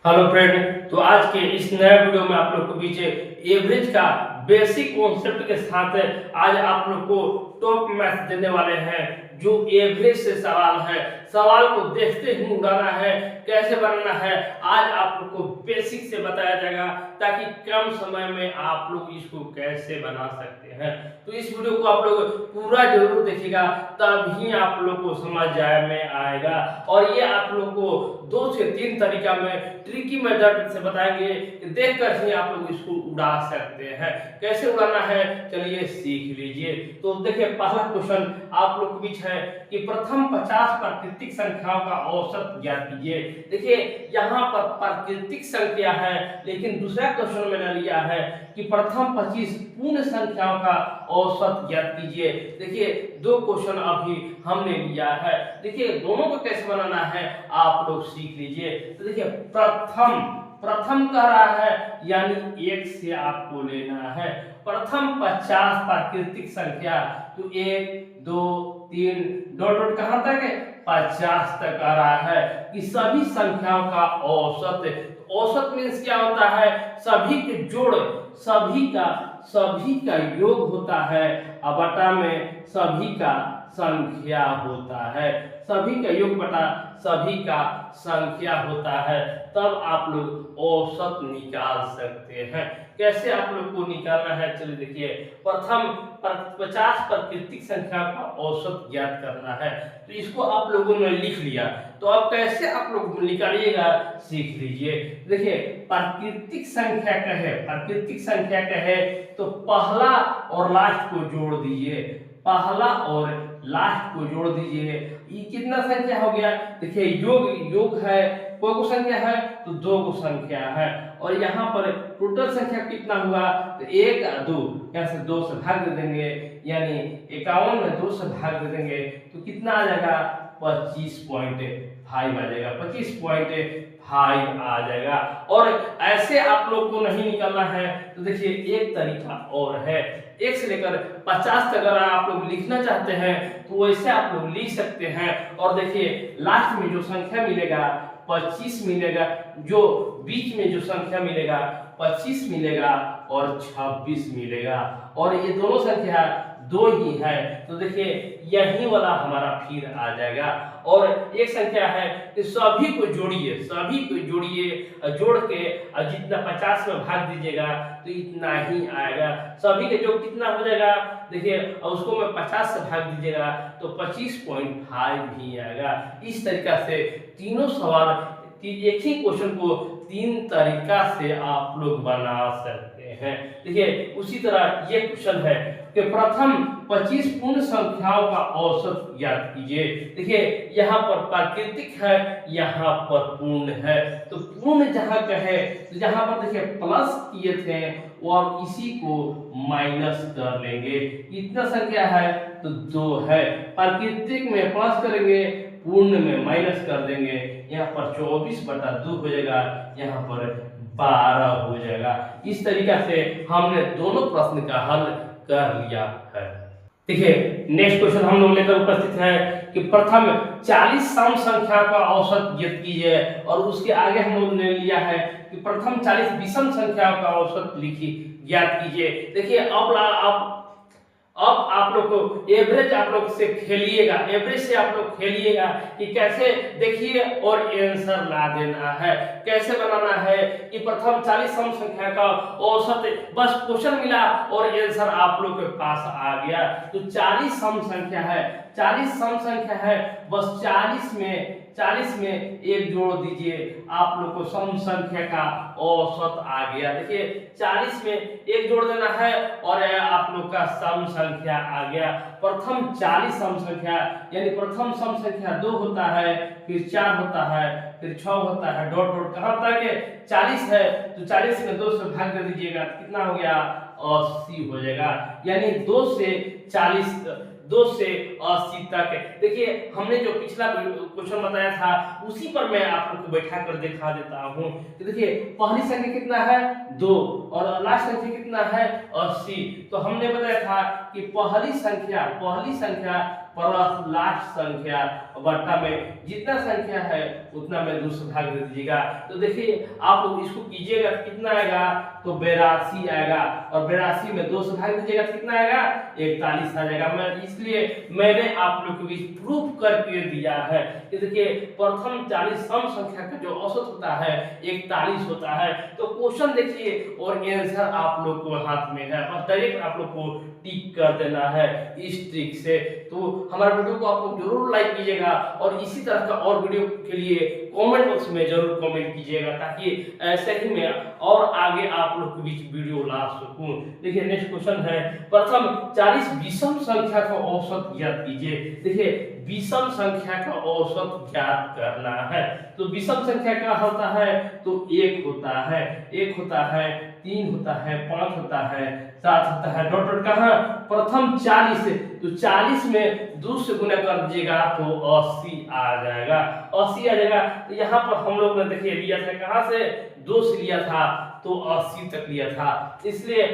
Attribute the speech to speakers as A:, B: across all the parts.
A: Hello friend, तो आज के इस नए वीडियो में आप लोग को बीच एवरेज का बेसिक कॉन्सेप्ट के साथ आज आप लोग को टॉप मैथ्स देने वाले हैं। जो एवरेज से सवाल है, सवाल को देखते ही उड़ाना है, कैसे बनाना है आज आप लोग को बेसिक से बताया जाएगा, ताकि कम समय में आप लोग इसको कैसे बना सकते हैं। तो इस वीडियो को आप लोग पूरा जरूर देखिएगा, तभी आप लोग को समझ में आएगा। और ये आप लोग को 2 से 3 तरीका में ट्रिकी मेथड से बताएंगे कि देखकर ही आप लोग इसको उड़ा सकते हैं। कैसे उड़ाना है चलिए सीख लीजिए। तो देखिए, पहला क्वेश्चन आप लोग के बीच है कि प्रथम 50 प्राकृतिक संख्याओं का औसत ज्ञात कीजिए। देखिए, यहाँ पर प्राकृतिक संख्या है, लेकिन दूसरा क्वेश्चन मैंने लिया है कि प्रथम 25 पूर्ण संख्याओं का औसत ज्ञात कीजिए। देखिए, 2 क्वेश्चन अभी हमने लिया है। देखिए, दोनों को कैसे बनाना है आप लोग सीख लीजिए। तो देखिए, प्रथम कह रहा है, यानी 1 से आपको लेना है। प्रथम 50 प्राकृतिक संख्या, तो 1 2 3 डॉट डॉट कहां तक है, 50 तक आ रहा है कि सभी संख्याओं का औसत। औसत मीन्स क्या होता है, सभी के जोड़, सभी का योग होता है, और बटा में सभी का संख्या होता है। सभी का योग बटा सभी का संख्या होता है, तब आप लोग औसत निकाल सकते हैं। कैसे आप लोग को निकालना है चलिए देखिए। प्रथम 50 प्राकृतिक संख्या का औसत ज्ञात करना है, तो इसको आप लोगों ने लिख लिया। तो अब कैसे आप लोग निकालिएगा सीख लीजिए। देखिए, प्राकृतिक संख्या कहे तो पहला और लास्ट को जोड़ दीजिए। पहला और लास्ट को जोड़ दीजिए। ये कितना संख्या हो गया, देखिए योग है, कोई को संख्या है तो 2 को संख्या है। और यहाँ पर टोटल संख्या कितना हुआ, तो 1 और 2, यहाँ से 2 से भाग दे देंगे, यानी 51 में 2 से भाग दे देंगे तो कितना आ जाएगा, 25.5 आ जाएगा, 25.5 आ जाएगा। और ऐसे आप लोग को नहीं निकालना है, तो देखिए एक तरीका और है। 1 से लेकर 50 तक अगर आप लोग लिखना चाहते हैं तो वैसे आप लोग लिख सकते हैं। और देखिए, लास्ट में जो संख्या मिलेगा 25 मिलेगा, जो बीच में जो संख्या मिलेगा 25 मिलेगा और 26 मिलेगा। और ये दोनों संख्या 2 ही है, तो देखिए यही वाला हमारा फिर आ जाएगा। और एक संख्या है कि सभी को जोड़िए, जोड़ के जितना 50 में भाग दीजिएगा तो इतना ही आएगा। सभी के जो कितना हो जाएगा, देखिए उसको में 50 से भाग दीजिएगा तो 25.5 भी आएगा। इस तरीका से तीनों सवाल एक ही क्वेश्चन को 3 तरीका से आप लोग बना सकते हैं। देखिए, उसी तरह ये क्वेश्चन है कि प्रथम 25 पूर्ण संख्याओं का औसत ज्ञात कीजिए। देखिए, यहाँ पर प्राकृतिक है, यहाँ पर पूर्ण है। तो पूर्ण जहाँ कहे तो जहाँ पर देखिए प्लस किए थे और इसी को माइनस कर लेंगे। इतना संख्या है तो 2 है, प्राकृतिक में प्लस करेंगे, पूर्ण में माइनस कर देंगे। यहाँ पर 24/2 हो जाएगा, यहाँ पर 12 हो जाएगा। इस तरीका से हमने दोनों प्रश्न का हल कर लिया है। देखिए, नेक्स्ट क्वेश्चन हम लोग लेकर उपस्थित है कि प्रथम 40 सम संख्या का औसत ज्ञात कीजिए। और उसके आगे हम लोग ने लिया है कि प्रथम 40 विषम संख्याओं का औसत ज्ञात कीजिए। देखिए, अब आप लोग को एवरेज आप लोग से खेलिएगा, एवरेज से आप लोग खेलिएगा कि कैसे देखिए और आंसर ला देना है, कैसे बनाना है कि प्रथम 40 सम संख्या का औसत, बस क्वेश्चन मिला और आंसर आप लोग के पास आ गया। तो 40 सम संख्या है, 40 सम संख्या है, बस 40 में 1 जोड़ दीजिए, आप लोग को सम संख्या का औसत आ गया। देखिए, 40 में 1 जोड़ देना है और आप लोग का सम संख्या आ गया। प्रथम 40 सम संख्या, यानी प्रथम सम संख्या 2 होता है, फिर 4 होता है, फिर 6 होता है, डॉट डॉट कहां तक है, 40 है, तो 40 में 2 से भाग दे दीजिएगा, कितना हो गया, 80 हो जाएगा। यानी 2 से 80 तक। देखिए, हमने जो पिछला क्वेश्चन बताया था उसी पर मैं आप लोग को बैठा कर दिखा देता हूं। तो देखिए, पहली संख्या कितना है, 2, और लास्ट संख्या कितना है, 80। तो हमने बताया था कि पहली संख्या प्लस लास्ट संख्या बट्टा में जितना संख्या है उतना में 2 से भाग दे दीजिएगा। तो देखिए आप लोग इसको कीजिएगा कितना आएगा, तो 82 आएगा, और 82 में 2 से भाग दीजिएगा तो कितना आएगा, 41 आ जाएगा। मैं इसलिए मैंने आप लोग को भी प्रूफ करके दिया है कि देखिए प्रथम 40 सम संख्या का जो औसत होता है 41 होता है। तो क्वेश्चन देखिए और आंसर आप लोग को हाथ में है, और डायरेक्ट आप लोग को टिक कर देना है इस ट्रिक से। तो हमारे वीडियो को आप लोग जरूर लाइक कीजिएगा, और इसी तरह का और वीडियो के लिए कमेंट बॉक्स में जरूर कमेंट कीजिएगा, ताकि ऐसे ही मैं और आगे आप लोग के बीच वीडियो ला सकूं। देखिए नेक्स्ट क्वेश्चन है, प्रथम 40 विषम संख्या का औसत ज्ञात कीजिए। देखिए विषम संख्या का औसत ज्ञात करना है, तो विषम संख्या क्या होता है, तो 1 होता है, 1 होता है, 3 होता है, 5 होता है, 7 होता है, डॉट डॉट कहाँ, प्रथम 40, तो 40 में 2 से गुना कर दीजिएगा तो 80 आ जाएगा, 80 आ जाएगा। तो यहाँ पर हम लोग ने देखिए लिया था कहाँ से, 2 से लिया था, तो 80 तक लिया था। इसलिए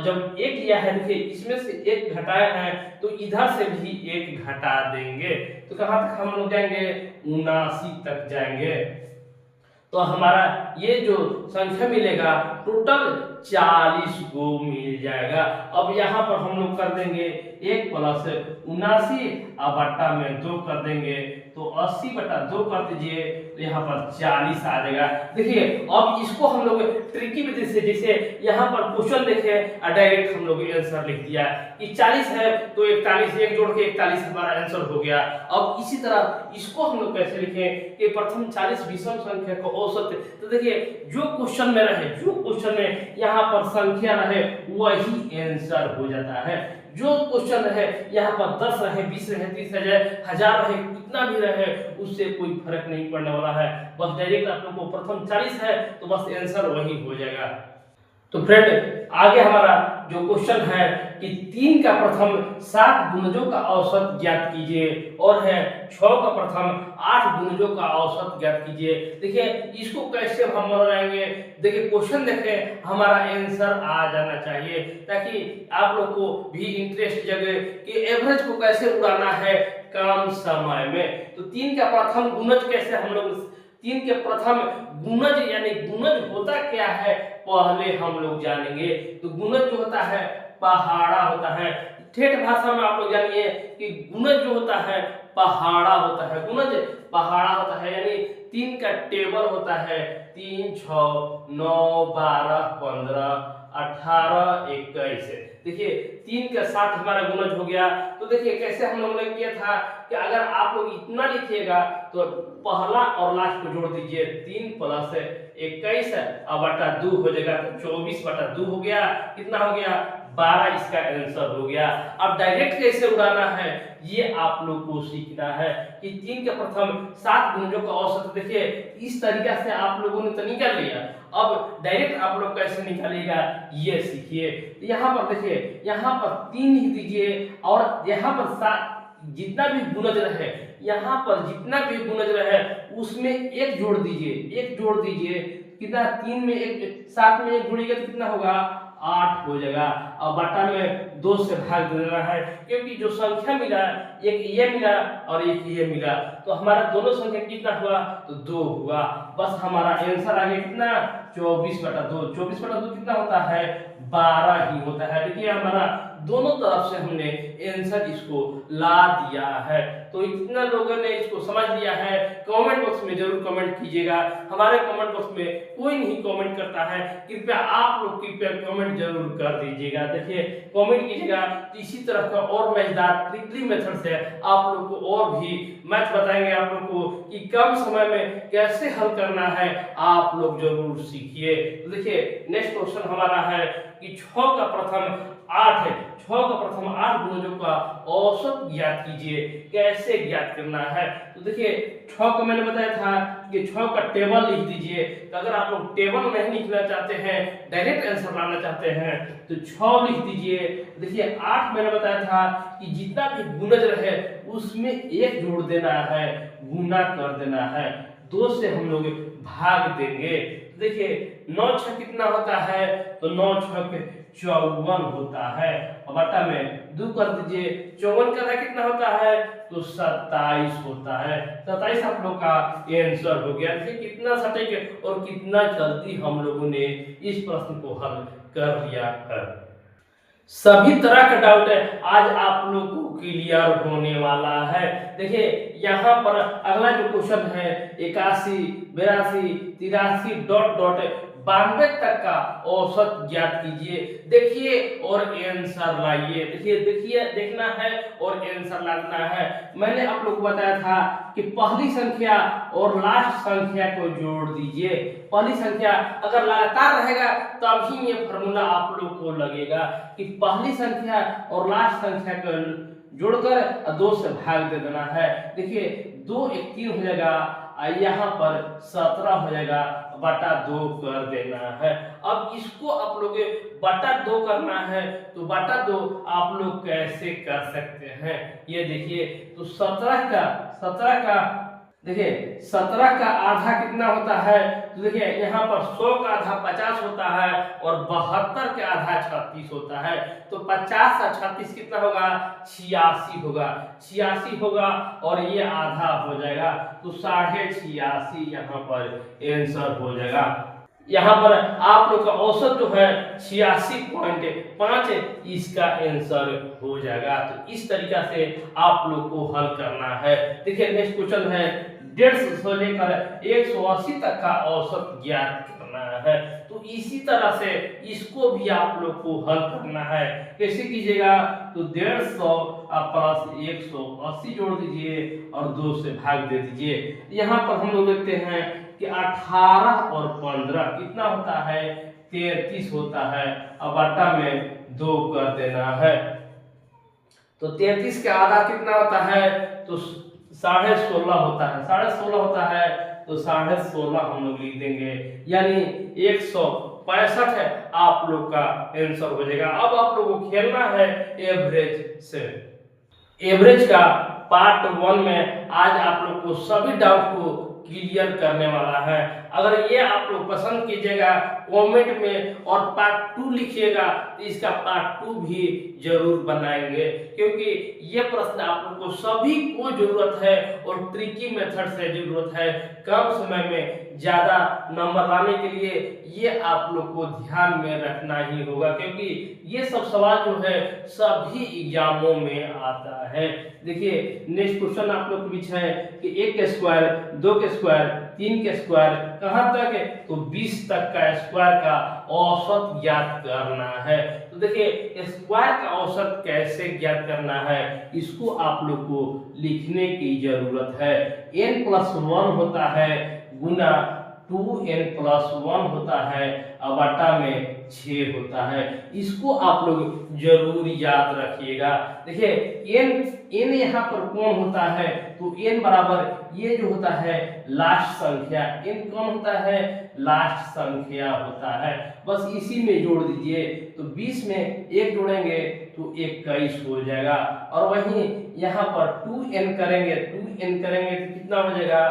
A: जब 1 लिया है, देखिए इसमें से 1 घटाया है तो इधर से भी 1 घटा देंगे, तो कहाँ तक हम लोग जाएंगे, 79 तक जाएंगे। तो हमारा ये जो संख्या मिलेगा टोटल 40 को मिल जाएगा। अब यहाँ पर हम लोग कर देंगे 1 प्लस 79 और बट्टा में 2 कर देंगे, तो 80 बटा 2 कर दीजिए, तो यहाँ पर 40 आ जाएगा। देखिए अब इसको हम लोग ट्रिकी विधि से, जैसे यहाँ पर क्वेश्चन देखे डायरेक्ट हम लोग आंसर लिख दिया कि 40 है तो 41, 1 जोड़ के 41 हमारा आंसर हो गया। अब इसी तरह इसको हम लोग कैसे लिखें कि प्रथम 40 विषम संख्या का औसत, तो देखिए जो क्वेश्चन में रहे, जो क्वेश्चन में यहाँ पर संख्या रहे वही आंसर हो जाता है। जो क्वेश्चन रहे यहाँ पर 10 रहे, 20 रहे, 30 रहे, 1000 रहे, कितना भी रहे, उससे कोई फर्क नहीं पड़ने वाला है। बस डायरेक्ट आप लोग को प्रथम 40 है तो बस आंसर वही हो जाएगा। तो फ्रेंड आगे हमारा जो क्वेश्चन है कि 3 का प्रथम 7 गुणजों का औसत ज्ञात कीजिए, और है 6 का प्रथम 8 गुणजों का औसत ज्ञात कीजिए। देखिए इसको कैसे हम बनाएंगे, देखिए क्वेश्चन देखें हमारा आंसर आ जाना चाहिए, ताकि आप लोग को भी इंटरेस्ट जगे कि एवरेज को कैसे उड़ाना है कम समय में। तो 3 का प्रथम गुणज कैसे हम लोग, 3 के प्रथम गुणज यानी गुणज होता क्या है पहले हम लोग जानेंगे। तो गुणज जो होता है पहाड़ा होता है, ठेठ भाषा में आप लोग जानिए कि गुणज जो होता है पहाड़ा होता है, गुणज पहाड़ा होता है, यानी 3 का टेबल होता है 3, 6, 9, 12, 15, 18, 21। देखिए 3 का 60 हमारा गुणज हो गया। तो देखिए कैसे हम लोगों ने किया था कि अगर आप लोग इतना लिखिएगा तो पहला और लास्ट को जोड़ दीजिए, 3 प्लस 21 और बटा 2 हो जाएगा, तो 24 बटा 2 हो गया, कितना हो गया, 12 इसका आंसर हो गया। अब डायरेक्ट कैसे उड़ाना है ये आप लोग को सीखना है कि 3 के प्रथम 7 गुणजों का औसत, देखिए इस तरीका से आप लोगों ने तो निकाल लिया, अब डायरेक्ट आप लोग कैसे निकालिएगा ये सीखिए। यहाँ पर देखिए यहाँ पर 3 लिख दीजिए, और यहाँ पर 7 जितना भी गुणज रहे, यहाँ पर जितना भी गुणज रहे उसमें 1 जोड़ दीजिए, 1 जोड़ दीजिए, कितना, 3 में 1, 7 में 1 जोड़िएगा तो कितना होगा, 8 हो जाएगा, और बटा में 2 से भाग देना है, क्योंकि जो संख्या मिला एक ये मिला और एक ये मिला, तो हमारा दोनों संख्या कितना हुआ, तो 2 हुआ। बस हमारा आंसर आ गया कितना, 24 बटा 2। 24 बटा 2 कितना होता है, 12 ही होता है। देखिए हमारा दोनों तरफ से हमने आंसर इसको ला दिया है। तो इतना लोगों ने इसको समझ लिया है, कमेंट बॉक्स में जरूर कमेंट कीजिएगा। हमारे कमेंट बॉक्स में कोई नहीं कमेंट करता है, कृपया आप लोग कृपया कमेंट जरूर कर दीजिएगा। देखिए कमेंट कीजिएगा, इसी तरह का और मजेदार ट्रिकली मेथड से आप लोग को और भी मैथ बताएंगे आप लोग को कि कम समय में कैसे हल करना है, आप लोग जरूर सीखिए। तो देखिए नेक्स्ट क्वेश्चन हमारा है कि 6 का प्रथम 8 है, 6 का प्रथम 8 गुणजों का औसत ज्ञात कीजिए, कैसे ज्ञात करना है। तो देखिए 6 को मैंने बताया था कि 6 का टेबल लिख दीजिए। तो अगर आप लोग टेबल नहीं लिखना चाहते हैं, डायरेक्ट आंसर लाना चाहते हैं, तो 6 लिख दीजिए। देखिए 8 मैंने बताया था कि जितना भी गुणज रहे उसमें 1 जोड़ देना है, गुना कर देना है, 2 से हम लोग भाग देंगे। देखिए 9 6 कितना होता है, तो 9 6 54 होता है, और बटा में 2 कर दीजिए, 54 का आधा कितना होता है तो 27 होता है। 27 आप लोग का आंसर हो गया। देखिए कितना सटीक और कितना जल्दी हम लोगों ने इस प्रश्न को हल कर लिया है। सभी तरह का डाउट है आज आप लोग को क्लियर होने वाला है। देखिए यहाँ पर अगला जो क्वेश्चन है 81, 82, 83 डॉट डॉट 92 तक का औसत ज्ञात कीजिए। देखिए और आंसर लाइए। देखिए देखना है और आंसर लाना है। मैंने आप लोग को बताया था कि पहली संख्या और लास्ट संख्या को जोड़ दीजिए। पहली संख्या अगर लगातार रहेगा तभी ये फॉर्मूला आप लोग को लगेगा कि पहली संख्या और लास्ट संख्या को जोड़कर 2 से भाग दे देना है। देखिए 2 1 3 हो जाएगा, यहाँ पर 17 हो जाएगा, बटा 2 कर देना है। अब इसको आप लोग बटा 2 करना है तो बटा 2 आप लोग कैसे कर सकते हैं ये देखिए। तो 17 का देखिए 17 का आधा कितना होता है तो देखिए यहाँ पर 100 का आधा 50 होता है और 72 का आधा 36 होता है। तो 50 और 36 कितना होगा 86 होगा। 86 होगा और ये आधा हो जाएगा तो 86.5 यहाँ पर आंसर हो जाएगा। यहाँ पर आप लोग का औसत जो है 86.5 इसका आंसर हो जाएगा। तो इस तरीका से आप लोग को हल करना है। देखिए नेक्स्ट क्वेश्चन है 150 से लेकर 180 तक का औसत ज्ञात करना है। तो इसी तरह से इसको भी आप लोग को हल करना है। कैसे कीजिएगा तो 150 प्लस 180 जोड़ दीजिए और 2 से भाग दे दीजिए। यहाँ पर हम लोग देखते हैं कि 18 और 15 कितना होता है 33 होता है। अब बटा में 2 कर देना है। तो 33 का आधा कितना होता है तो 16.5 होता है। 16.5 होता है तो 16.5 हम लोग लिख देंगे, यानी 165 है आप लोग का आंसर हो जाएगा। अब आप लोगों को खेलना है एवरेज से। एवरेज का पार्ट 1 में आज आप लोग को सभी डाउट को क्लियर करने वाला है। अगर ये आप लोग पसंद कीजिएगा कमेंट में और पार्ट 2 लिखिएगा तो इसका पार्ट 2 भी जरूर बनाएंगे, क्योंकि ये प्रश्न आप लोग को सभी को जरूरत है और ट्रिकी मेथड से जरूरत है। कम समय में ज्यादा नंबर लाने के लिए ये आप लोग को ध्यान में रखना ही होगा, क्योंकि ये सब सवाल जो है सभी एग्जामों में आता है। देखिए नेक्स्ट क्वेश्चन आप लोग के बीच है कि 1 के स्क्वायर, 2 के स्क्वायर, 3 के स्क्वायर कहां तक है तो 20 तक का स्क्वायर का औसत ज्ञात करना है। तो देखिए स्क्वायर का औसत कैसे ज्ञात करना है इसको आप लोग को लिखने की जरूरत है। n+1 होता है गुना 2n+1 होता है और बटा में 6 होता है। इसको आप लोग जरूर याद रखिएगा। देखिए n यहाँ पर कौन होता है तो n बराबर ये जो होता है लास्ट संख्या, n कौन होता है लास्ट संख्या होता है। बस इसी में जोड़ दीजिए तो 20 में 1 जोड़ेंगे तो 21 हो जाएगा। और वहीं यहाँ पर 2n करेंगे तो कितना हो जाएगा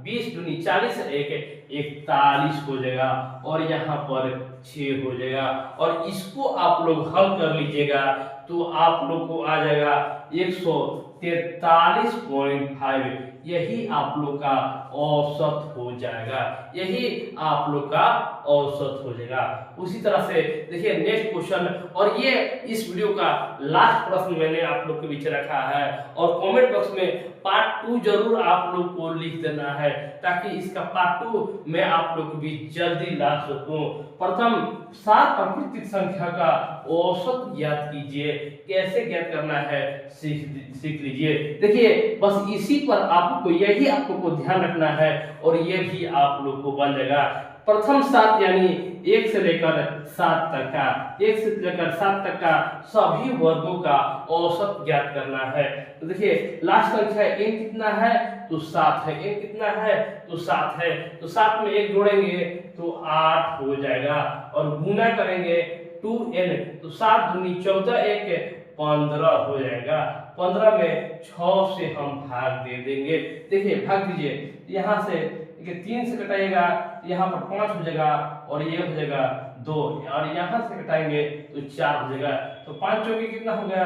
A: 20 दूनी 40 1 41 हो जाएगा और यहाँ पर 6 हो जाएगा। और इसको आप लोग हल कर लीजिएगा तो आप लोग को आ जाएगा 143.5। यही आप लोग का औसत हो जाएगा, यही आप लोग का औसत हो जाएगा। उसी तरह से देखिए नेक्स्ट क्वेश्चन, और ये इस वीडियो का लास्ट प्रश्न मैंने आप लोग के बीच रखा है और कमेंट बॉक्स में पार्ट 2 जरूर आप लोग को लिख देना है ताकि इसका पार्ट 2 मैं आप लोग के बीच जल्दी ला सकूं। प्रथम 7 प्राकृतिक संख्या का औसत ज्ञात कीजिए। कैसे ज्ञात करना है सीख लीजिए। देखिए बस इसी पर आपको यही आप लोग को ध्यान रखना है और ये भी आप लोग को बन जाएगा। प्रथम 7 यानी 1 से लेकर 7 तक का, 1 से लेकर 7 तक का सभी वर्गों का औसत ज्ञात करना है। तो देखिए लास्ट संख्या n कितना है तो 7 है, n कितना है तो 7 है। तो 7 में 1 जोड़ेंगे तो 8 हो जाएगा और गुना करेंगे 2n तो 7 दूनी 14 1 15 हो जाएगा। 15 में 6 से हम भाग दे देंगे। देखिए भाग दीजिए, यहाँ से 3 से कटाइएगा यहाँ पर 5 हो जाएगा और ये हो जाएगा 2 और यहाँ से कटाएंगे तो 4 हो जाएगा। तो 5 चौके कितना हो गया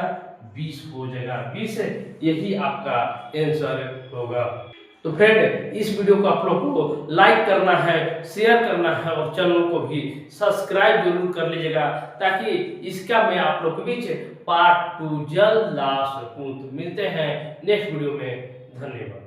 A: 20 हो जाएगा। 20 यही आपका आंसर होगा। तो फ्रेंड, इस वीडियो को आप लोग को लाइक करना है, शेयर करना है और चैनल को भी सब्सक्राइब जरूर कर लीजिएगा, ताकि इसका मैं आप लोग के बीच पार्ट 2 जल्द ला सकूं। तो मिलते हैं नेक्स्ट वीडियो में। धन्यवाद।